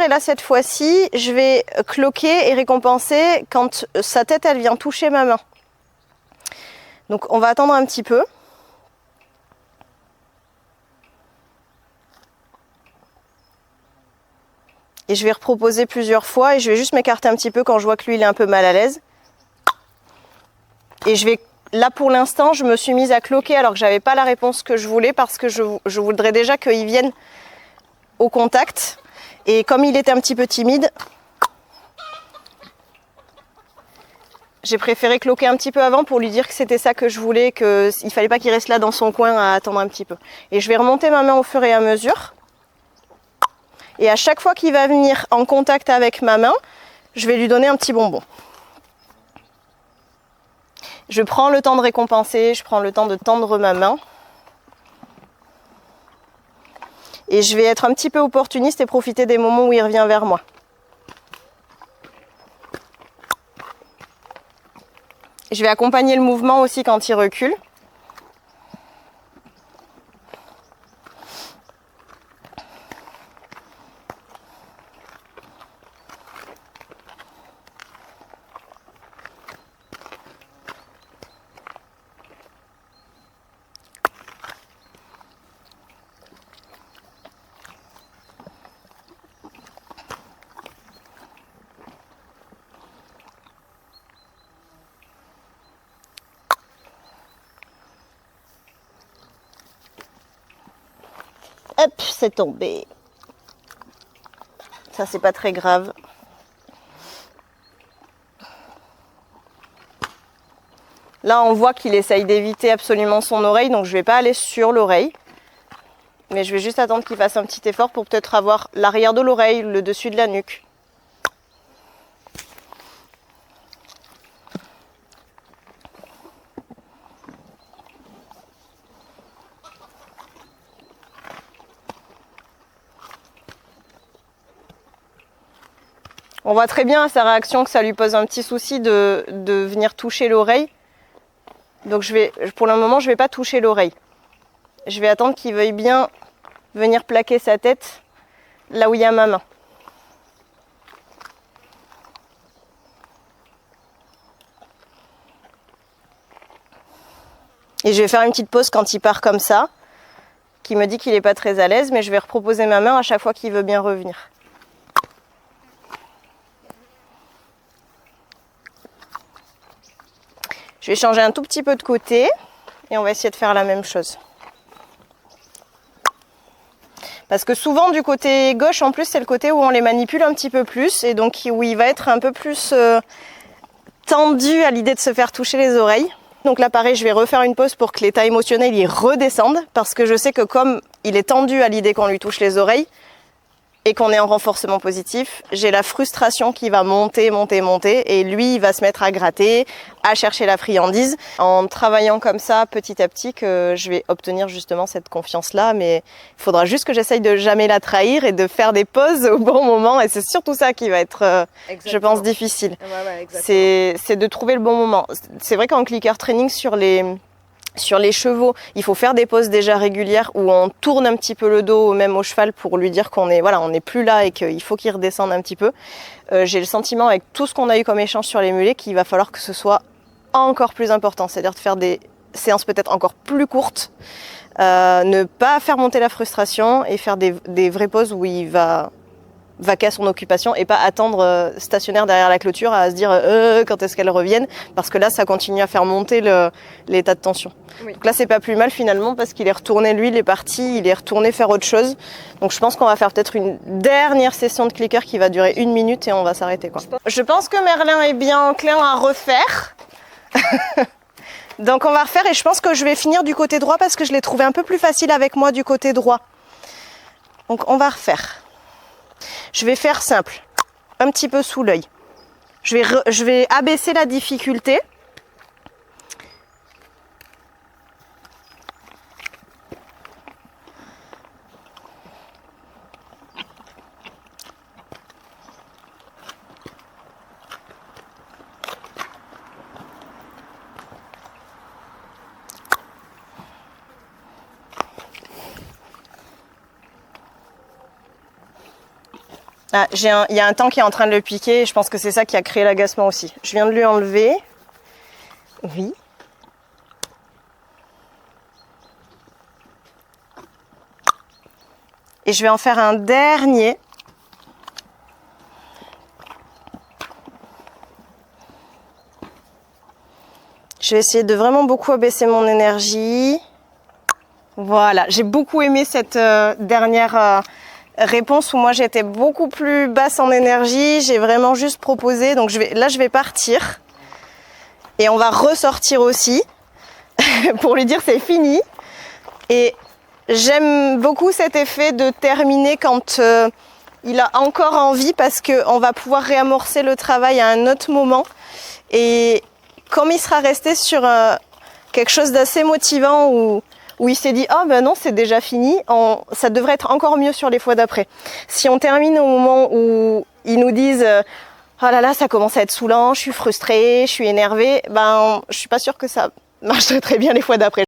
Et là, cette fois-ci, je vais cloquer et récompenser quand sa tête, elle vient toucher ma main. Donc, on va attendre un petit peu. Et je vais reproposer plusieurs fois et je vais juste m'écarter un petit peu quand je vois que lui, il est un peu mal à l'aise. Et je vais, là pour l'instant, je me suis mise à cloquer alors que j'avais pas la réponse que je voulais parce que je voudrais déjà qu'il vienne au contact. Et comme il était un petit peu timide, j'ai préféré cloquer un petit peu avant pour lui dire que c'était ça que je voulais, qu'il fallait pas qu'il reste là dans son coin à attendre un petit peu. Et je vais remonter ma main au fur et à mesure. Et à chaque fois qu'il va venir en contact avec ma main, je vais lui donner un petit bonbon. Je prends le temps de récompenser, je prends le temps de tendre ma main. Et je vais être un petit peu opportuniste et profiter des moments où il revient vers moi. Je vais accompagner le mouvement aussi quand il recule. Hop, c'est tombé. Ça, c'est pas très grave. Là, on voit qu'il essaye d'éviter absolument son oreille, donc je vais pas aller sur l'oreille. Mais je vais juste attendre qu'il fasse un petit effort pour peut-être avoir l'arrière de l'oreille, le dessus de la nuque. On voit très bien à sa réaction que ça lui pose un petit souci de venir toucher l'oreille. Donc pour le moment, je ne vais pas toucher l'oreille. Je vais attendre qu'il veuille bien venir plaquer sa tête là où il y a ma main. Et je vais faire une petite pause quand il part comme ça, qui me dit qu'il n'est pas très à l'aise, mais je vais reproposer ma main à chaque fois qu'il veut bien revenir. Je vais changer un tout petit peu de côté et on va essayer de faire la même chose. Parce que souvent du côté gauche, en plus, c'est le côté où on les manipule un petit peu plus et donc où il va être un peu plus tendu à l'idée de se faire toucher les oreilles. Donc là, pareil, je vais refaire une pause pour que l'état émotionnel y redescende parce que je sais que comme il est tendu à l'idée qu'on lui touche les oreilles, et qu'on est en renforcement positif, j'ai la frustration qui va monter, et lui, il va se mettre à gratter, à chercher la friandise, en travaillant comme ça, petit à petit, que je vais obtenir justement cette confiance-là, mais il faudra juste que j'essaye de jamais la trahir et de faire des pauses au bon moment, et c'est surtout ça qui va être, je pense, difficile. Ouais, c'est de trouver le bon moment. C'est vrai qu'en clicker training, sur les chevaux, il faut faire des pauses déjà régulières où on tourne un petit peu le dos même au cheval pour lui dire qu'on est, voilà, on n'est plus là et qu'il faut qu'il redescende un petit peu. J'ai le sentiment avec tout ce qu'on a eu comme échange sur les mulets qu'il va falloir que ce soit encore plus important, c'est-à-dire de faire des séances peut-être encore plus courtes, ne pas faire monter la frustration et faire des vraies pauses où il va vaquer à son occupation et pas attendre stationnaire derrière la clôture à se dire quand est-ce qu'elle revienne, parce que là ça continue à faire monter l'état de tension. Oui. Donc là c'est pas plus mal finalement parce qu'il est retourné, lui il est parti, il est retourné faire autre chose. Donc je pense qu'on va faire peut-être une dernière session de clicker qui va durer 1 minute et on va s'arrêter quoi. Je pense que Merlin est bien enclin à refaire. Donc on va refaire et je pense que je vais finir du côté droit parce que je l'ai trouvé un peu plus facile avec moi du côté droit. Donc on va refaire. Je vais faire simple, un petit peu sous l'œil. Je vais abaisser la difficulté. Ah, il y a un temps qui est en train de le piquer et je pense que c'est ça qui a créé l'agacement aussi. Je viens de lui enlever. Oui. Et je vais en faire un dernier. Je vais essayer de vraiment beaucoup abaisser mon énergie. Voilà, j'ai beaucoup aimé cette dernière réponse où moi j'étais beaucoup plus basse en énergie. J'ai vraiment juste proposé, donc là je vais partir. Et on va ressortir aussi pour lui dire c'est fini. Et j'aime beaucoup cet effet de terminer quand il a encore envie parce qu'on va pouvoir réamorcer le travail à un autre moment. Et comme il sera resté sur quelque chose d'assez motivant où il s'est dit « Oh ben non, c'est déjà fini », ça devrait être encore mieux sur les fois d'après. Si on termine au moment où ils nous disent « Oh là là, ça commence à être saoulant, je suis frustrée, je suis énervée », ben je suis pas sûre que ça marcherait très bien les fois d'après.